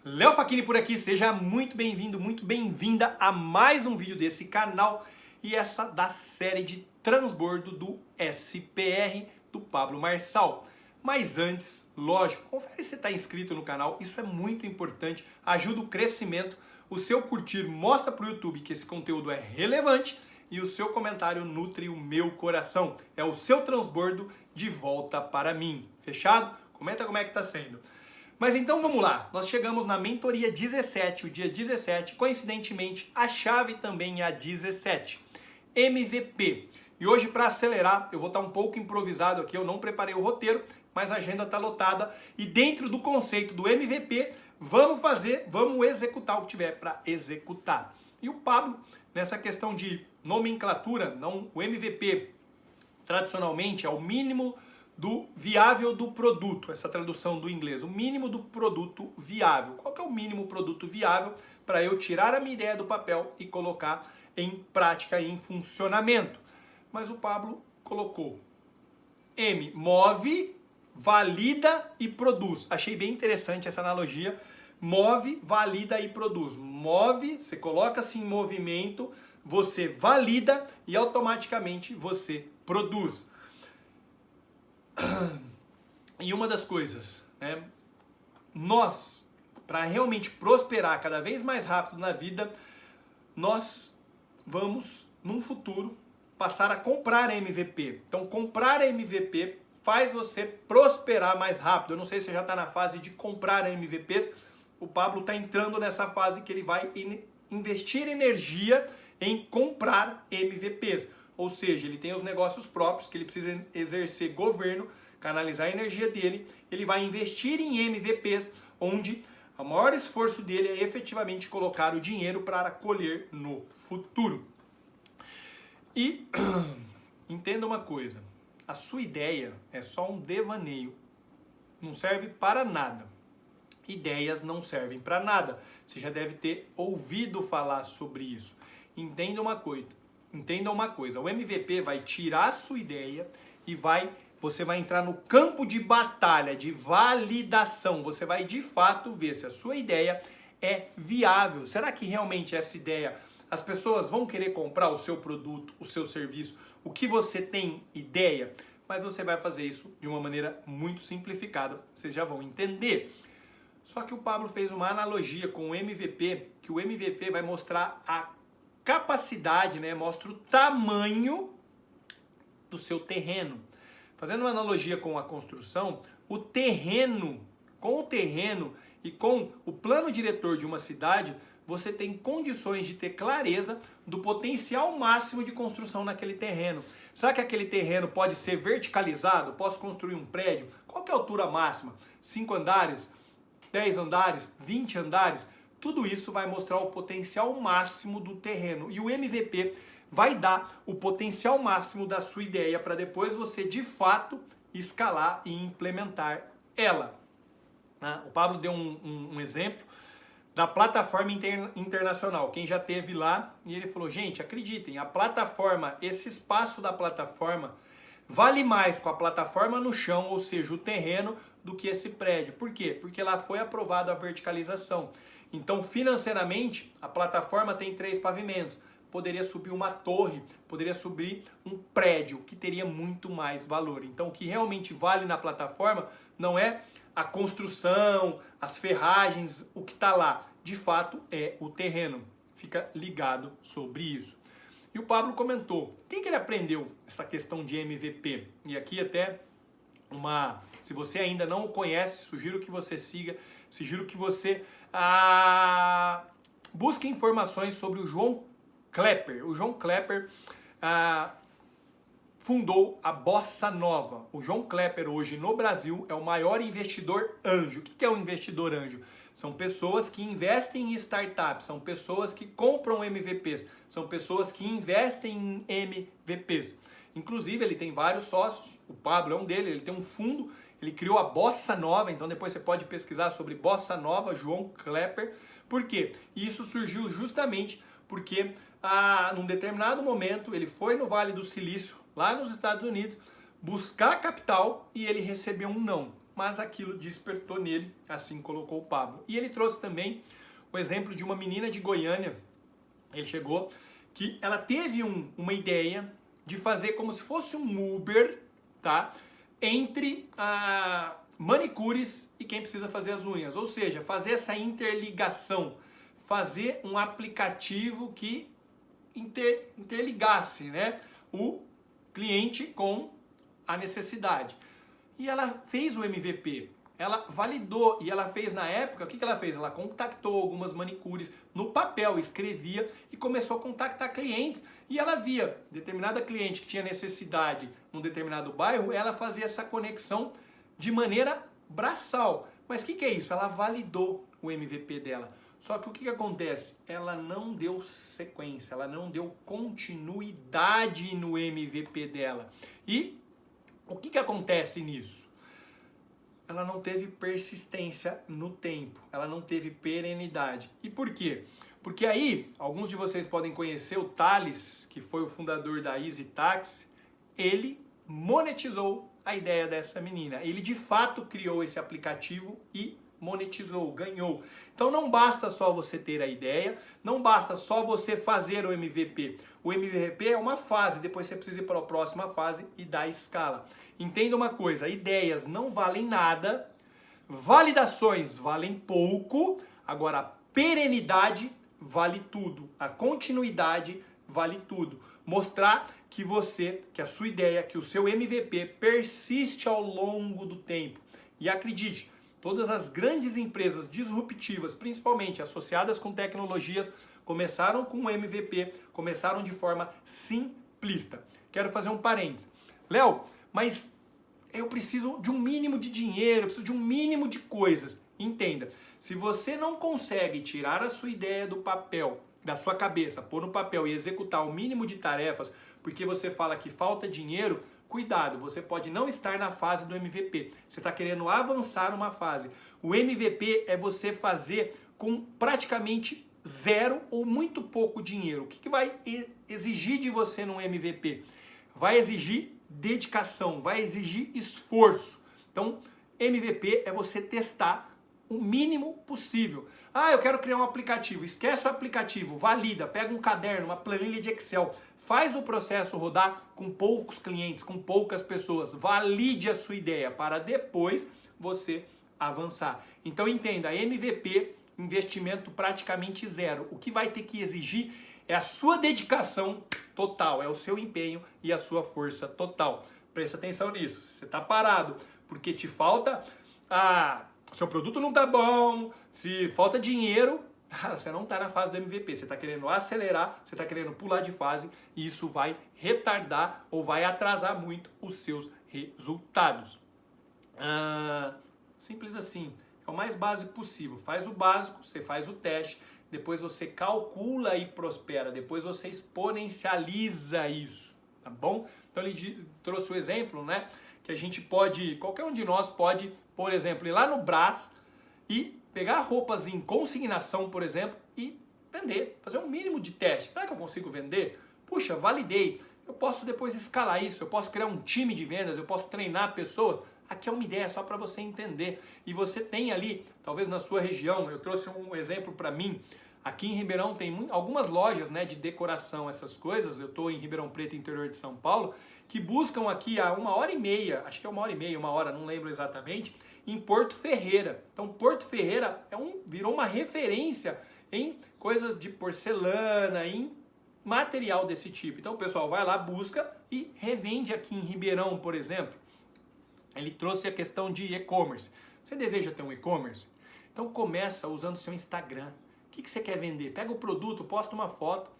Léo Facchini por aqui, seja muito bem-vindo, muito bem-vinda a mais um vídeo desse canal e essa da série de transbordo do SPR do Pablo Marçal. Mas antes, lógico, confere se está inscrito no canal, isso é muito importante, ajuda o crescimento, o seu curtir mostra para o YouTube que esse conteúdo é relevante e o seu comentário nutre o meu coração. É o seu transbordo de volta para mim, fechado? Comenta como é que está sendo. Mas então vamos lá, nós chegamos na mentoria 17, o dia 17, coincidentemente a chave também é a 17, MVP. E hoje para acelerar, eu vou estar um pouco improvisado aqui, eu não preparei o roteiro, mas a agenda está lotada e dentro do conceito do MVP, vamos executar o que tiver para executar. E o Pablo, nessa questão de nomenclatura, não, o MVP tradicionalmente é o mínimo do viável do produto, essa tradução do inglês, o mínimo do produto viável. Qual que é o mínimo produto viável para eu tirar a minha ideia do papel e colocar em prática, em funcionamento? Mas o Pablo colocou M, move, valida e produz. Achei bem interessante essa analogia. Move, valida e produz. Move, você coloca-se em movimento, você valida e automaticamente você produz. E uma das coisas, né, nós, para realmente prosperar cada vez mais rápido na vida, nós vamos, num futuro, passar a comprar MVP. Então, comprar MVP faz você prosperar mais rápido. Eu não sei se você já está na fase de comprar MVPs. O Pablo está entrando nessa fase que ele vai investir energia em comprar MVPs. Ou seja, ele tem os negócios próprios que ele precisa exercer governo, canalizar a energia dele, ele vai investir em MVPs, onde o maior esforço dele é efetivamente colocar o dinheiro para colher no futuro. E entenda uma coisa, a sua ideia é só um devaneio, não serve para nada. Ideias não servem para nada, você já deve ter ouvido falar sobre isso. Entenda uma coisa, o MVP vai tirar a sua ideia e você vai entrar no campo de batalha, de validação. Você vai de fato ver se a sua ideia é viável. Será que realmente essa ideia, as pessoas vão querer comprar o seu produto, o seu serviço, o que você tem ideia? Mas você vai fazer isso de uma maneira muito simplificada, vocês já vão entender. Só que o Pablo fez uma analogia com o MVP, que o MVP vai mostrar a capacidade, né? Mostra o tamanho do seu terreno. Fazendo uma analogia com a construção, com o terreno e com o plano diretor de uma cidade, você tem condições de ter clareza do potencial máximo de construção naquele terreno. Será que aquele terreno pode ser verticalizado? Posso construir um prédio? Qual que é a altura máxima? 5 andares? 10 andares? 20 andares? Tudo isso vai mostrar o potencial máximo do terreno. E o MVP vai dar o potencial máximo da sua ideia para depois você, de fato, escalar e implementar ela. O Pablo deu um exemplo da plataforma internacional. Quem já teve lá, e ele falou, gente, acreditem, a plataforma, esse espaço da plataforma vale mais com a plataforma no chão, ou seja, o terreno, do que esse prédio. Por quê? Porque lá foi aprovada a verticalização. Então, financeiramente, a plataforma tem 3 pavimentos. Poderia subir uma torre, poderia subir um prédio, que teria muito mais valor. Então, o que realmente vale na plataforma não é a construção, as ferragens, o que está lá. De fato, é o terreno. Fica ligado sobre isso. E o Pablo comentou, quem que ele aprendeu essa questão de MVP? E aqui até se você ainda não o conhece, sugiro que você siga, sugiro que você busque informações sobre o João Klepper. O João Klepper fundou a Bossa Nova. O João Klepper hoje no Brasil é o maior investidor anjo. O que é um investidor anjo? São pessoas que investem em startups, são pessoas que compram MVPs, são pessoas que investem em MVPs. Inclusive ele tem vários sócios, o Pablo é um deles, ele tem um fundo, ele criou a Bossa Nova, então depois você pode pesquisar sobre Bossa Nova, João Klepper. Por quê? Isso surgiu justamente porque num determinado momento ele foi no Vale do Silício, lá nos Estados Unidos, buscar capital e ele recebeu um não. mas aquilo despertou nele, assim colocou o Pablo. E ele trouxe também o exemplo de uma menina de Goiânia, ele chegou, que ela teve uma ideia de fazer como se fosse um Uber, tá? Entre manicures e quem precisa fazer as unhas, ou seja, fazer essa interligação, fazer um aplicativo que interligasse, né, o cliente com a necessidade. E ela fez o MVP, ela validou e ela fez na época, o que ela fez? Ela contactou algumas manicures no papel, escrevia e começou a contactar clientes e ela via determinada cliente que tinha necessidade num determinado bairro, ela fazia essa conexão de maneira braçal. Mas o que é isso? Ela validou o MVP dela. Só que o que acontece? Ela não deu sequência, ela não deu continuidade no MVP dela. E o que acontece nisso? Ela não teve persistência no tempo, ela não teve perenidade. E por quê? Porque aí, alguns de vocês podem conhecer o Thales, que foi o fundador da Easy Taxi, ele monetizou a ideia dessa menina. Ele de fato criou esse aplicativo e monetizou, ganhou. Então não basta só você ter a ideia, não basta só você fazer o MVP. O MVP é uma fase, depois você precisa ir para a próxima fase e dar escala. Entenda uma coisa, ideias não valem nada, validações valem pouco, agora a perenidade vale tudo, a continuidade vale tudo. Mostrar que a sua ideia, que o seu MVP persiste ao longo do tempo. E acredite, todas as grandes empresas disruptivas, principalmente associadas com tecnologias, começaram com o MVP, começaram de forma simplista. Quero fazer um parênteses. Léo, mas eu preciso de um mínimo de dinheiro, eu preciso de um mínimo de coisas. Entenda, se você não consegue tirar a sua ideia do papel, da sua cabeça, pôr no papel e executar o mínimo de tarefas, porque você fala que falta dinheiro, cuidado, você pode não estar na fase do MVP. Você está querendo avançar uma fase. O MVP é você fazer com praticamente zero ou muito pouco dinheiro. O que vai exigir de você num MVP? Vai exigir dedicação, vai exigir esforço. Então, MVP é você testar o mínimo possível. Ah, eu quero criar um aplicativo. Esquece o aplicativo, valida, pega um caderno, uma planilha de Excel, faz o processo rodar com poucos clientes, com poucas pessoas. Valide a sua ideia para depois você avançar. Então entenda, MVP, investimento praticamente zero. O que vai ter que exigir é a sua dedicação total, é o seu empenho e a sua força total. Presta atenção nisso. Se você está parado porque te falta, seu produto não está bom, se falta dinheiro, você não está na fase do MVP, você está querendo acelerar, você está querendo pular de fase e isso vai retardar ou vai atrasar muito os seus resultados. Simples assim, é o mais básico possível. Faz o básico, você faz o teste, depois você calcula e prospera, depois você exponencializa isso, tá bom? Então ele trouxe o exemplo, né, que a gente pode, qualquer um de nós pode, por exemplo, ir lá no Brás e pegar roupas em consignação, por exemplo, e vender, fazer um mínimo de teste. Será que eu consigo vender? Puxa, validei. Eu posso depois escalar isso, eu posso criar um time de vendas, eu posso treinar pessoas. Aqui é uma ideia só para você entender. E você tem ali, talvez na sua região, eu trouxe um exemplo para mim. Aqui em Ribeirão tem algumas lojas, né, de decoração, essas coisas. Eu estou em Ribeirão Preto, interior de São Paulo, que buscam aqui a 1h30, acho que é 1h30, 1h, não lembro exatamente, em Porto Ferreira. Então Porto Ferreira virou uma referência em coisas de porcelana, em material desse tipo. Então o pessoal vai lá, busca e revende aqui em Ribeirão, por exemplo. Ele trouxe a questão de e-commerce. Você deseja ter um e-commerce? Então começa usando o seu Instagram. O que você quer vender? Pega o produto, posta uma foto,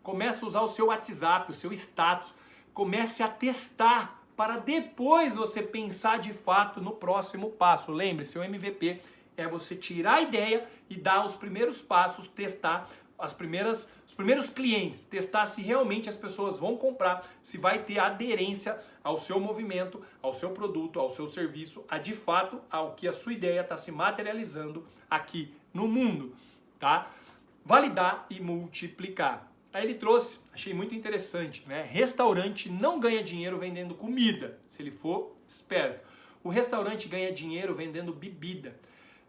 começa a usar o seu WhatsApp, o seu status, comece a testar para depois você pensar de fato no próximo passo. Lembre-se, o MVP é você tirar a ideia e dar os primeiros passos, testar os primeiros clientes, testar se realmente as pessoas vão comprar, se vai ter aderência ao seu movimento, ao seu produto, ao seu serviço, de fato ao que a sua ideia está se materializando aqui no mundo, tá? Validar e multiplicar. Aí ele trouxe, achei muito interessante, né? Restaurante não ganha dinheiro vendendo comida, se ele for esperto. O restaurante ganha dinheiro vendendo bebida.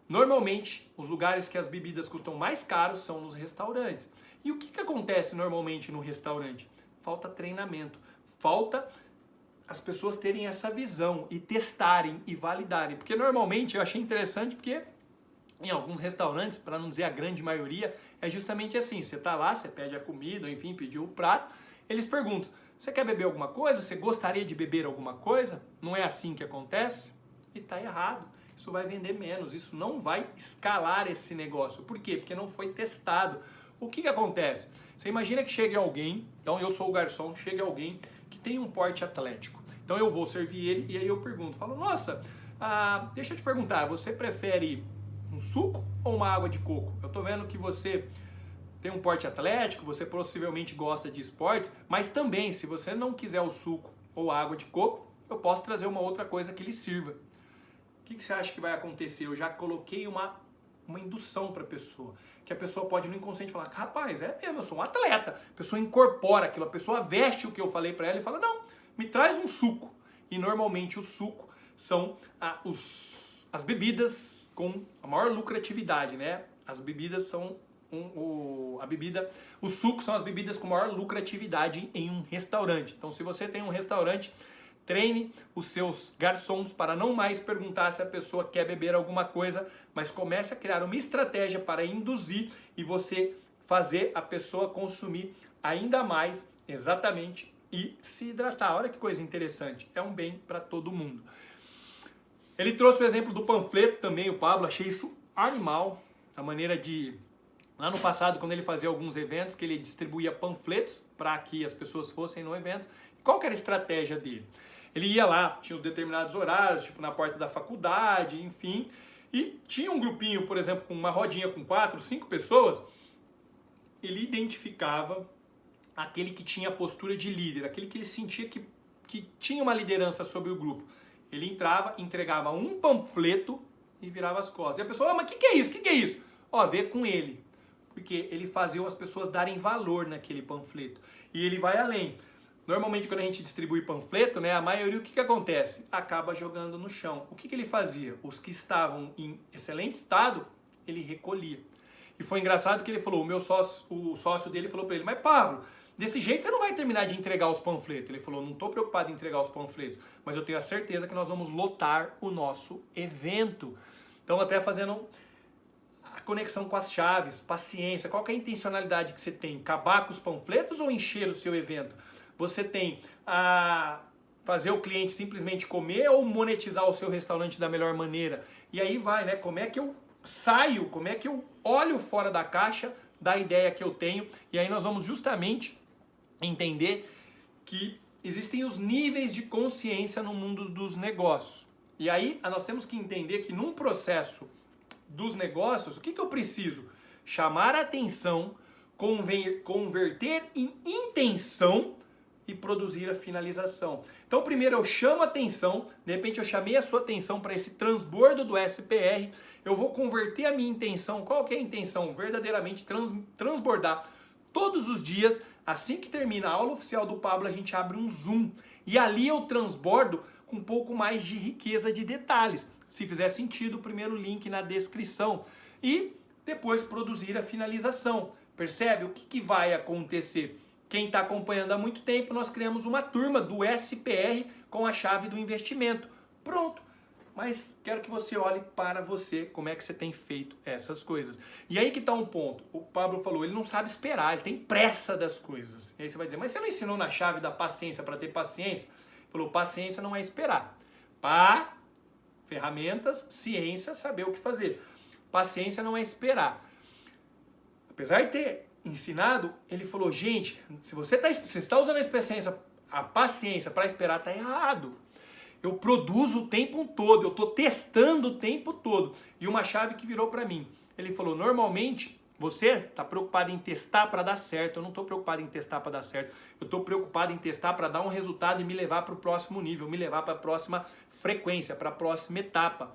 Normalmente, os lugares que as bebidas custam mais caros são nos restaurantes. E o que acontece normalmente no restaurante? Falta treinamento, falta as pessoas terem essa visão e testarem e validarem. Porque normalmente, eu achei interessante porque em alguns restaurantes, para não dizer a grande maioria, é justamente assim, você está lá, você pede a comida, enfim, pediu o prato, eles perguntam, você quer beber alguma coisa? Você gostaria de beber alguma coisa? Não é assim que acontece? E está errado. Isso vai vender menos, isso não vai escalar esse negócio. Por quê? Porque não foi testado. O que acontece? Você imagina que chegue alguém, então eu sou o garçom, chega alguém que tem um porte atlético. Então eu vou servir ele e aí eu pergunto, falo, nossa, deixa eu te perguntar, você prefere um suco ou uma água de coco? Eu tô vendo que você tem um porte atlético, você possivelmente gosta de esportes, mas também, se você não quiser o suco ou a água de coco, eu posso trazer uma outra coisa que lhe sirva. O que você acha que vai acontecer? Eu já coloquei uma indução para a pessoa, que a pessoa pode no inconsciente falar, rapaz, é mesmo, eu sou um atleta. A pessoa incorpora aquilo, a pessoa veste o que eu falei para ela e fala, não, me traz um suco. E normalmente o suco são as bebidas com a maior lucratividade, né? As bebidas são os sucos são as bebidas com maior lucratividade em um restaurante. Então, se você tem um restaurante, treine os seus garçons para não mais perguntar se a pessoa quer beber alguma coisa, mas comece a criar uma estratégia para induzir e você fazer a pessoa consumir ainda mais, exatamente, e se hidratar. Olha que coisa interessante, é um bem para todo mundo. Ele trouxe o exemplo do panfleto também, o Pablo, achei isso animal, a maneira de... Lá no passado, quando ele fazia alguns eventos, que ele distribuía panfletos para que as pessoas fossem no evento. Qual que era a estratégia dele? Ele ia lá, tinha determinados horários, tipo na porta da faculdade, enfim, e tinha um grupinho, por exemplo, com uma rodinha com 4, 5 pessoas, ele identificava aquele que tinha a postura de líder, aquele que ele sentia que tinha uma liderança sobre o grupo. Ele entrava, entregava um panfleto e virava as costas. E a pessoa, mas o que é isso? O que é isso? Ó, vê com ele. Porque ele fazia as pessoas darem valor naquele panfleto. E ele vai além. Normalmente, quando a gente distribui panfleto, né, a maioria, o que acontece? Acaba jogando no chão. O que ele fazia? Os que estavam em excelente estado, ele recolhia. E foi engraçado que ele falou, o sócio dele falou para ele, mas Pablo, desse jeito você não vai terminar de entregar os panfletos. Ele falou, não estou preocupado em entregar os panfletos, mas eu tenho a certeza que nós vamos lotar o nosso evento. Então, até fazendo a conexão com as chaves, paciência, qual que é a intencionalidade que você tem? Acabar com os panfletos ou encher o seu evento? Você tem a fazer o cliente simplesmente comer ou monetizar o seu restaurante da melhor maneira? E aí vai, né? Como é que eu saio, como é que eu olho fora da caixa da ideia que eu tenho? E aí nós vamos justamente entender que existem os níveis de consciência no mundo dos negócios. E aí nós temos que entender que num processo dos negócios, o que eu preciso? Chamar a atenção, converter em intenção e produzir a finalização. Então, primeiro eu chamo a atenção, de repente eu chamei a sua atenção para esse transbordo do SPR, eu vou converter a minha intenção, qual que é a intenção? Verdadeiramente transbordar. Todos os dias, assim que termina a aula oficial do Pablo, a gente abre um Zoom. E ali eu transbordo com um pouco mais de riqueza de detalhes. Se fizer sentido, o primeiro link na descrição. E depois produzir a finalização. Percebe o que vai acontecer? Quem está acompanhando há muito tempo, nós criamos uma turma do SPR com a chave do investimento. Pronto. Mas quero que você olhe para você, como é que você tem feito essas coisas. E aí que está um ponto. O Pablo falou, ele não sabe esperar, ele tem pressa das coisas. E aí você vai dizer, mas você não ensinou na chave da paciência para ter paciência? Ele falou, paciência não é esperar. Ferramentas, ciência, saber o que fazer. Paciência não é esperar. Apesar de ter ensinado, ele falou, gente, se você está usando a paciência para esperar, está errado. Eu produzo o tempo todo, eu estou testando o tempo todo. E uma chave que virou para mim. Ele falou, normalmente, você está preocupado em testar para dar certo. Eu não estou preocupado em testar para dar certo. Eu estou preocupado em testar para dar um resultado e me levar para o próximo nível, me levar para a próxima frequência, para a próxima etapa.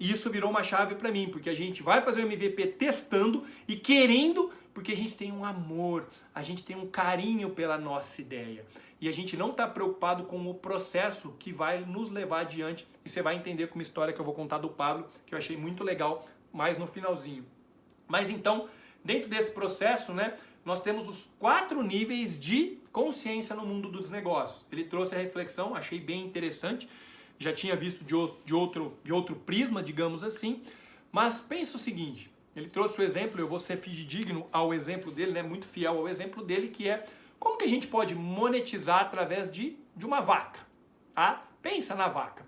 E isso virou uma chave para mim, porque a gente vai fazer o MVP testando e querendo Porque a gente tem um amor, a gente tem um carinho pela nossa ideia. E a gente não está preocupado com o processo que vai nos levar adiante. E você vai entender com uma história que eu vou contar do Pablo, que eu achei muito legal, mais no finalzinho. Mas então, dentro desse processo, né, nós temos os 4 níveis de consciência no mundo dos negócios. Ele trouxe a reflexão, achei bem interessante. Já tinha visto de outro prisma, digamos assim. Mas pensa o seguinte, ele trouxe o exemplo, eu vou ser fidedigno ao exemplo dele, né, muito fiel ao exemplo dele, que é como que a gente pode monetizar através de uma vaca. Tá? Pensa na vaca.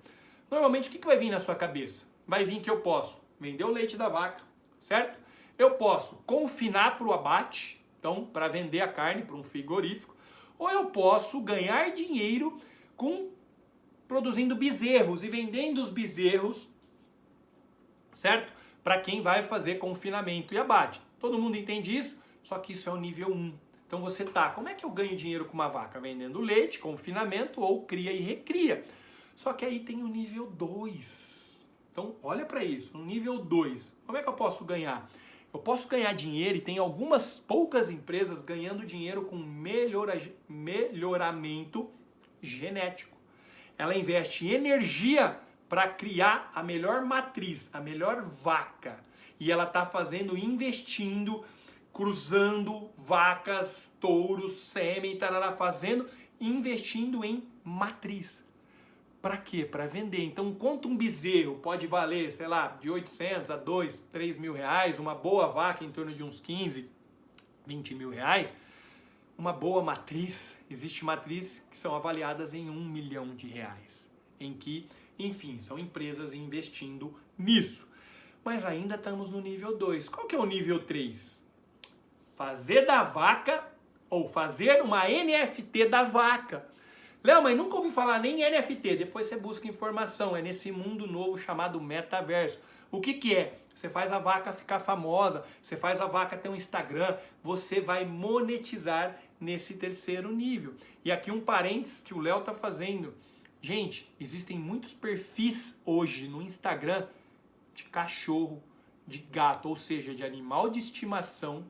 Normalmente, o que vai vir na sua cabeça? Vai vir que eu posso vender o leite da vaca, certo? Eu posso confinar para o abate, então, para vender a carne para um frigorífico, ou eu posso ganhar dinheiro produzindo bezerros e vendendo os bezerros, certo? Para quem vai fazer confinamento e abate. Todo mundo entende isso? Só que isso é o nível 1. Então você como é que eu ganho dinheiro com uma vaca? Vendendo leite, confinamento ou cria e recria. Só que aí tem o nível 2. Então olha para isso, no nível 2. Como é que eu posso ganhar? Eu posso ganhar dinheiro e tem algumas poucas empresas ganhando dinheiro com melhoramento genético. Ela investe energia para criar a melhor matriz, a melhor vaca. E ela está investindo, cruzando vacas, touros, sêmen, investindo em matriz. Para quê? Para vender. Então, quanto um bezerro pode valer, sei lá, de 800 a 2, 3 mil reais, uma boa vaca em torno de uns 15, 20 mil reais, uma boa matriz, existe matrizes que são avaliadas em 1 milhão de reais, em que, enfim, são empresas investindo nisso. Mas ainda estamos no nível 2. Qual que é o nível 3? Fazer da vaca, ou fazer uma NFT da vaca. Léo, mas nunca ouvi falar nem em NFT. Depois você busca informação. É nesse mundo novo chamado metaverso. O que que é? Você faz a vaca ficar famosa, você faz a vaca ter um Instagram, você vai monetizar nesse terceiro nível. E aqui um parênteses que o Léo tá fazendo. Gente, existem muitos perfis hoje no Instagram de cachorro, de gato, ou seja, de animal de estimação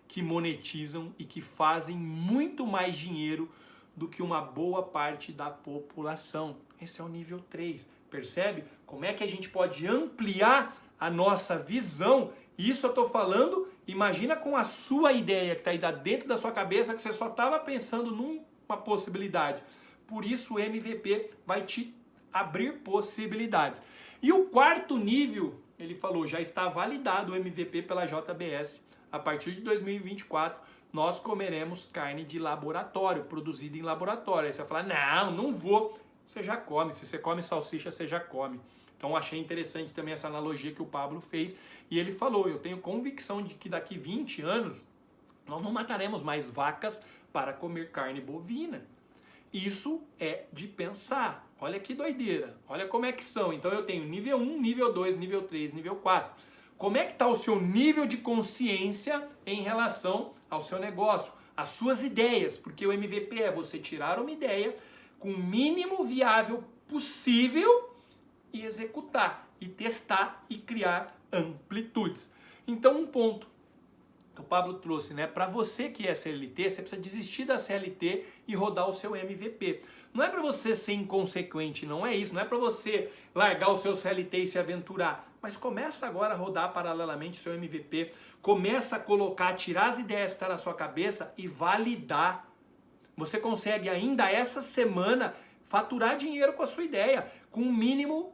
que monetizam e que fazem muito mais dinheiro do que uma boa parte da população. Esse é o nível 3. Percebe? Como é que a gente pode ampliar a nossa visão? Isso eu estou falando, imagina com a sua ideia que está aí dentro da sua cabeça, que você só estava pensando numa possibilidade. Por isso o MVP vai te abrir possibilidades. E o 4º nível, ele falou, já está validado o MVP pela JBS. A partir de 2024, nós comeremos carne de laboratório, produzida em laboratório. Aí você vai falar, não vou. Você já come. Se você come salsicha, você já come. Então achei interessante também essa analogia que o Pablo fez. E ele falou, eu tenho convicção de que daqui 20 anos, nós não mataremos mais vacas para comer carne bovina. Isso é de pensar. Olha que doideira. Olha como é que são. Então eu tenho nível 1, nível 2, nível 3, nível 4. Como é que está o seu nível de consciência em relação ao seu negócio, às suas ideias? Porque o MVP é você tirar uma ideia com o mínimo viável possível e executar, e testar e criar amplitudes. Então um ponto que o Pablo trouxe, né? Para você que é CLT, você precisa desistir da CLT e rodar o seu MVP. Não é para você ser inconsequente, não é isso. Não é para você largar o seu CLT e se aventurar. Mas começa agora a rodar paralelamente o seu MVP. Começa a colocar, tirar as ideias que estão na sua cabeça e validar. Você consegue ainda essa semana faturar dinheiro com a sua ideia, com o mínimo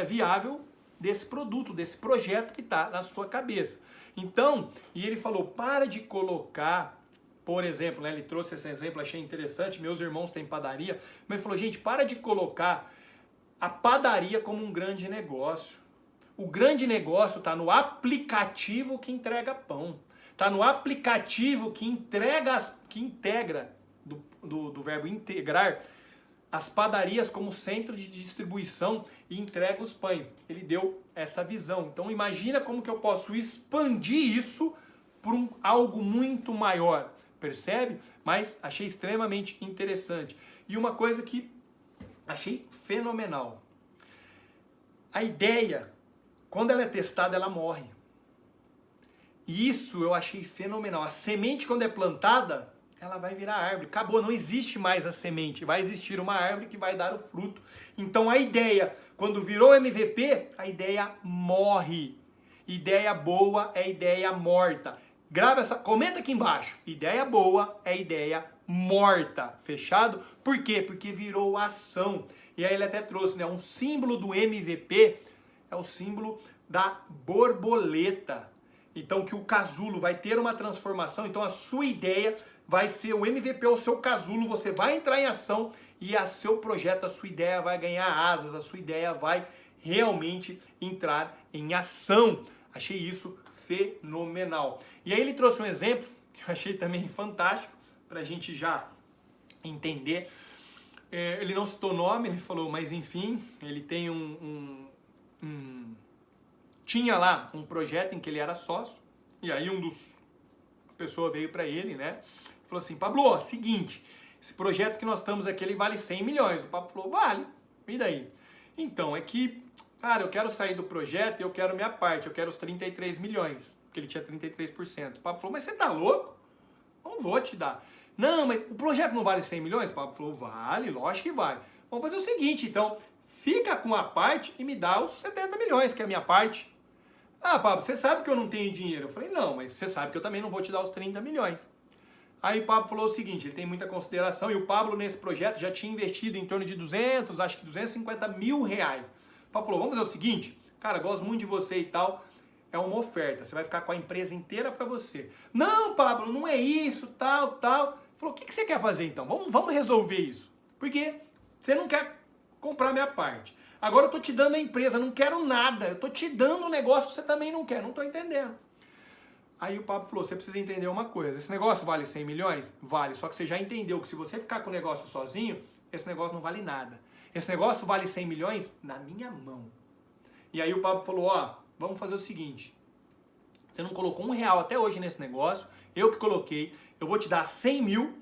viável desse produto, desse projeto que está na sua cabeça. Então, e ele falou, para de colocar, por exemplo, né, ele trouxe esse exemplo, achei interessante, meus irmãos têm padaria, mas ele falou, gente, para de colocar a padaria como um grande negócio. O grande negócio está no aplicativo que entrega pão, está no aplicativo que integra, do verbo integrar, as padarias como centro de distribuição e entrega os pães. Ele deu essa visão. Então imagina como que eu posso expandir isso para algo muito maior. Percebe? Mas achei extremamente interessante. E uma coisa que achei fenomenal. A ideia, quando ela é testada, ela morre. E isso eu achei fenomenal. A semente, quando é plantada, ela vai virar árvore. Acabou, não existe mais a semente. Vai existir uma árvore que vai dar o fruto. Então a ideia, quando virou MVP, a ideia morre. Ideia boa é ideia morta. Grava essa, comenta aqui embaixo. Ideia boa é ideia morta. Fechado? Por quê? Porque virou ação. E aí ele até trouxe, né? Um símbolo do MVP é o símbolo da borboleta. Então que o casulo vai ter uma transformação. Então a sua ideia vai ser o MVP ou o seu casulo. Você vai entrar em ação e a seu projeto, a sua ideia vai ganhar asas. A sua ideia vai realmente entrar em ação. Achei isso fenomenal. E aí ele trouxe um exemplo que eu achei também fantástico para a gente já entender. Ele não citou nome, ele falou, mas enfim, ele tem tinha lá um projeto em que ele era sócio, e aí a pessoa veio para ele, né, falou assim, Pablo, ó, seguinte, esse projeto que nós estamos aqui, ele vale 100 milhões. O Pablo falou, vale, e daí? Então, é que, cara, eu quero sair do projeto e eu quero minha parte, eu quero os 33 milhões, porque ele tinha 33%. O Pablo falou, mas você tá louco? Não vou te dar. Não, mas o projeto não vale 100 milhões? O Pablo falou, vale, lógico que vale. Vamos fazer o seguinte, então, fica com a parte e me dá os 70 milhões, que é a minha parte. Ah, Pablo, você sabe que eu não tenho dinheiro. Eu falei, não, mas você sabe que eu também não vou te dar os 30 milhões. Aí o Pablo falou o seguinte, ele tem muita consideração, e o Pablo nesse projeto já tinha investido em torno de 250 mil reais. O Pablo falou, vamos fazer o seguinte, cara, gosto muito de você e tal, é uma oferta, você vai ficar com a empresa inteira para você. Não, Pablo, não é isso, tal. Falou, o que você quer fazer então? Vamos resolver isso. Porque você não quer comprar minha parte. Agora eu tô te dando a empresa, não quero nada. Eu tô te dando um negócio que você também não quer, não tô entendendo. Aí o Pablo falou, você precisa entender uma coisa, esse negócio vale 100 milhões? Vale, só que você já entendeu que se você ficar com o negócio sozinho, esse negócio não vale nada. Esse negócio vale 100 milhões na minha mão. E aí o Pablo falou, ó, vamos fazer o seguinte, você não colocou R$1 até hoje nesse negócio, eu que coloquei, eu vou te dar 100 mil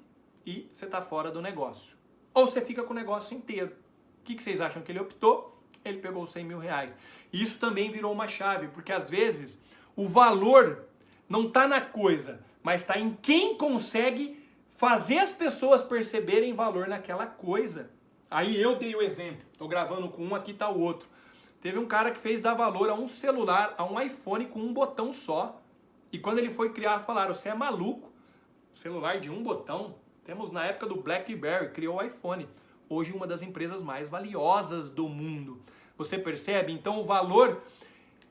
e você tá fora do negócio. Ou você fica com o negócio inteiro. O que vocês acham que ele optou? Ele pegou os 100 mil reais. E isso também virou uma chave, porque às vezes o valor não está na coisa, mas está em quem consegue fazer as pessoas perceberem valor naquela coisa. Aí eu dei o exemplo, estou gravando com um, aqui está o outro. Teve um cara que fez dar valor a um celular, a um iPhone com um botão só. E quando ele foi criar, falaram, você é maluco? Celular de um botão? Temos na época do BlackBerry, criou o iPhone. Hoje uma das empresas mais valiosas do mundo. Você percebe? Então o valor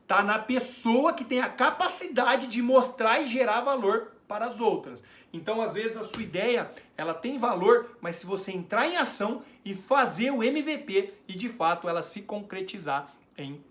está na pessoa que tem a capacidade de mostrar e gerar valor para as outras. Então, às vezes, a sua ideia, ela tem valor, mas se você entrar em ação e fazer o MVP e, de fato, ela se concretizar em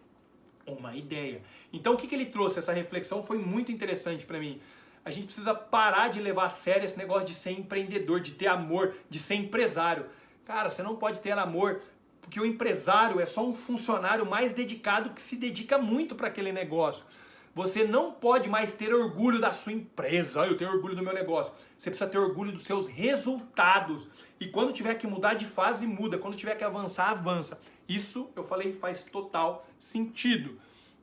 uma ideia. Então, o que ele trouxe? Essa reflexão foi muito interessante para mim. A gente precisa parar de levar a sério esse negócio de ser empreendedor, de ter amor, de ser empresário. Cara, você não pode ter amor, porque o empresário é só um funcionário mais dedicado que se dedica muito para aquele negócio. Você não pode mais ter orgulho da sua empresa. Eu tenho orgulho do meu negócio. Você precisa ter orgulho dos seus resultados. E quando tiver que mudar de fase, muda. Quando tiver que avançar, avança. Isso, eu falei, faz total sentido.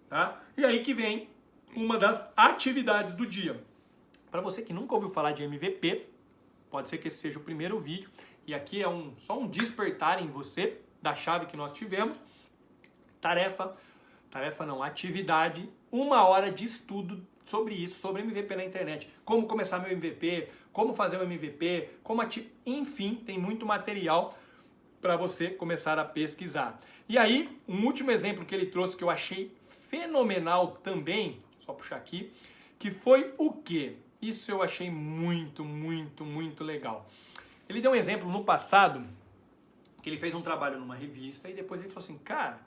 Tá? E aí que vem uma das atividades do dia. Para você que nunca ouviu falar de MVP, pode ser que esse seja o primeiro vídeo. E aqui é só um despertar em você da chave que nós tivemos. Atividade, 1 hora de estudo sobre isso, sobre MVP na internet. Como começar meu MVP, como fazer um MVP, enfim, tem muito material para você começar a pesquisar. E aí, um último exemplo que ele trouxe que eu achei fenomenal também, só puxar aqui, que foi o quê? Isso eu achei muito, muito, muito legal. Ele deu um exemplo no passado, que ele fez um trabalho numa revista e depois ele falou assim, cara,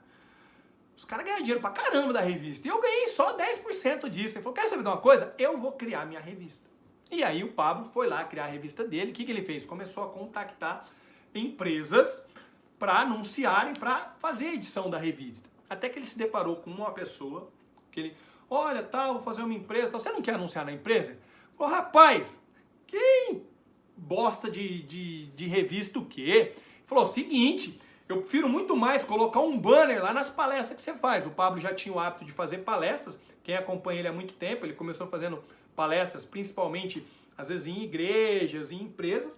os caras ganham dinheiro pra caramba da revista e eu ganhei só 10% disso. Ele falou, quer saber de uma coisa? Eu vou criar minha revista. E aí o Pablo foi lá criar a revista dele. O que ele fez? Começou a contactar empresas para anunciarem, para fazer a edição da revista. Até que ele se deparou com uma pessoa que ele, olha, vou fazer uma empresa, você não quer anunciar na empresa? Ele falou, rapaz, quem bosta de revista o quê? Ele falou, seguinte, eu prefiro muito mais colocar um banner lá nas palestras que você faz. O Pablo já tinha o hábito de fazer palestras, quem acompanha ele há muito tempo, ele começou fazendo palestras principalmente, às vezes em igrejas, em empresas,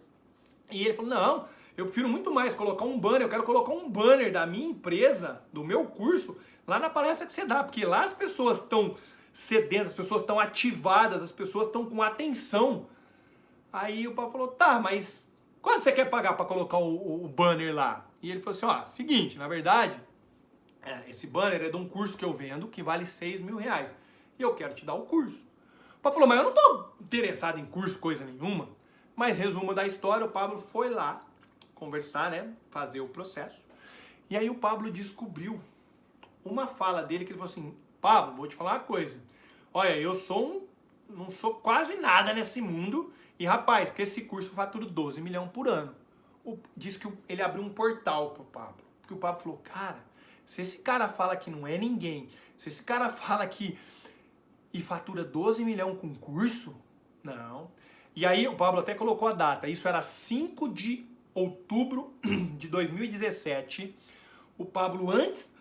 e ele falou, não, eu prefiro muito mais colocar um banner, eu quero colocar um banner da minha empresa, do meu curso, lá na palestra que você dá, porque lá as pessoas estão sedentas, as pessoas estão ativadas, as pessoas estão com atenção. Aí o Pablo falou, tá, mas quanto você quer pagar para colocar o banner lá? E ele falou assim, ó, seguinte, na verdade, esse banner é de um curso que eu vendo que vale R$6.000 e eu quero te dar o curso. O Pablo falou, mas eu não tô interessado em curso, coisa nenhuma. Mas resumo da história, o Pablo foi lá conversar, né, fazer o processo. E aí o Pablo descobriu uma fala dele que ele falou assim, Pablo, vou te falar uma coisa. Olha, eu não sou quase nada nesse mundo e, rapaz, com esse curso eu faturo 12 milhões por ano. Diz que ele abriu um portal pro Pablo. Porque o Pablo falou, cara, se esse cara fala que não é ninguém, se esse cara fala que e fatura 12 milhões com curso, não. E aí o Pablo até colocou a data, isso era 5 de outubro de 2017. O Pablo antes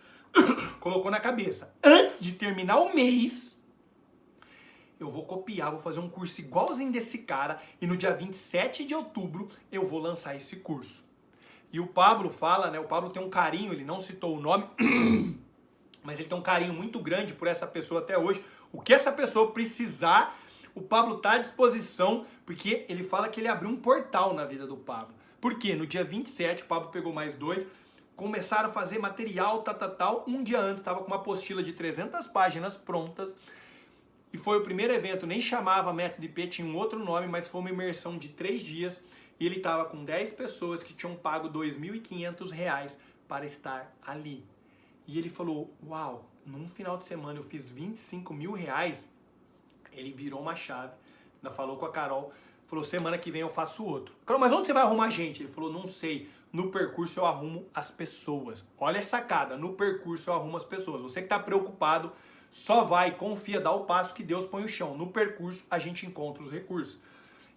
colocou na cabeça, antes de terminar o mês, eu vou copiar, vou fazer um curso igualzinho desse cara e no dia 27 de outubro eu vou lançar esse curso. E o Pablo fala, né, o Pablo tem um carinho, ele não citou o nome, mas ele tem um carinho muito grande por essa pessoa até hoje. O que essa pessoa precisar, o Pablo está à disposição, porque ele fala que ele abriu um portal na vida do Pablo. Por quê? No dia 27, o Pablo pegou mais 2, começaram a fazer material, tal. Um dia antes, estava com uma apostila de 300 páginas prontas, e foi o primeiro evento, nem chamava Método IP, tinha um outro nome, mas foi uma imersão de 3 dias, e ele estava com 10 pessoas que tinham pago R$2.500 para estar ali. E ele falou, uau, num final de semana eu fiz R$25.000, ele virou uma chave, ainda falou com a Carol, falou, semana que vem eu faço outro. Carol, mas onde você vai arrumar gente? Ele falou, não sei, no percurso eu arrumo as pessoas. Olha a sacada, no percurso eu arrumo as pessoas. Você que está preocupado, só vai, confia, dá o passo que Deus põe o chão. No percurso a gente encontra os recursos.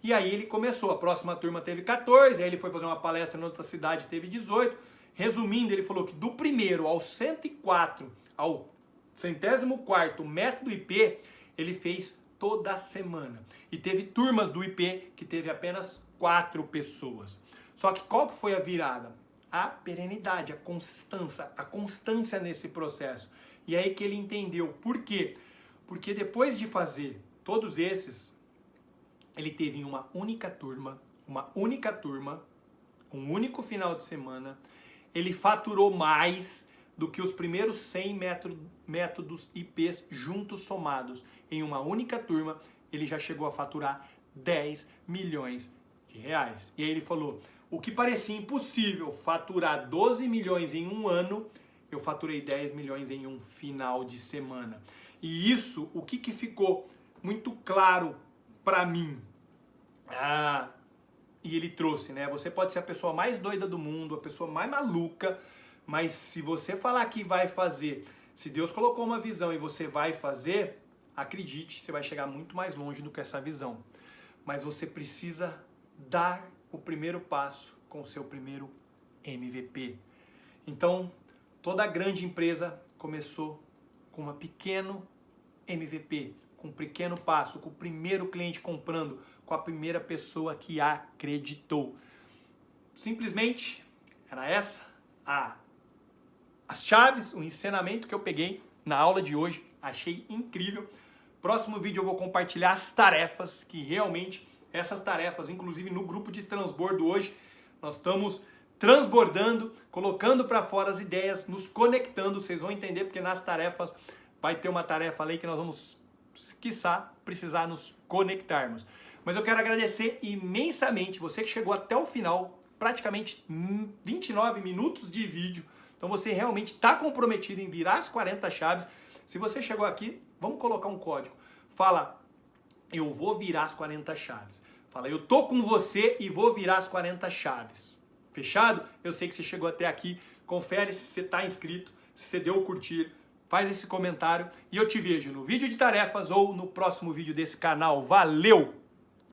E aí ele começou, a próxima turma teve 14, aí ele foi fazer uma palestra em outra cidade, teve 18. Resumindo, ele falou que do primeiro ao 104, ao 104º método IP, ele fez toda semana. E teve turmas do IP que teve apenas 4 pessoas. Só que qual que foi a virada? A perenidade, a constância nesse processo. E aí que ele entendeu. Por quê? Porque depois de fazer todos esses, ele teve uma única turma, um único final de semana, ele faturou mais do que os primeiros 100 métodos IPs juntos somados. Em uma única turma, ele já chegou a faturar R$10 milhões. E aí ele falou, o que parecia impossível faturar 12 milhões em um ano, eu faturei 10 milhões em um final de semana. E isso, o que ficou muito claro para mim? E ele trouxe, né? Você pode ser a pessoa mais doida do mundo, a pessoa mais maluca, mas se você falar que vai fazer, se Deus colocou uma visão e você vai fazer, acredite, você vai chegar muito mais longe do que essa visão. Mas você precisa dar o primeiro passo com o seu primeiro MVP. Então, toda grande empresa começou com um pequeno MVP, com um pequeno passo, com o primeiro cliente comprando, com a primeira pessoa que acreditou. Simplesmente, era essa as chaves, o ensinamento que eu peguei na aula de hoje. Achei incrível. Próximo vídeo eu vou compartilhar as tarefas, que realmente, essas tarefas, inclusive no grupo de transbordo hoje, nós estamos transbordando, colocando para fora as ideias, nos conectando. Vocês vão entender, porque nas tarefas vai ter uma tarefa ali que nós vamos, quiçá, precisar nos conectarmos. Mas eu quero agradecer imensamente você que chegou até o final, praticamente 29 minutos de vídeo. Então você realmente está comprometido em virar as 40 chaves. Se você chegou aqui, vamos colocar um código. Fala, eu vou virar as 40 chaves. Fala, eu tô com você e vou virar as 40 chaves. Fechado? Eu sei que você chegou até aqui. Confere se você está inscrito, se você deu o curtir. Faz esse comentário e eu te vejo no vídeo de tarefas ou no próximo vídeo desse canal. Valeu!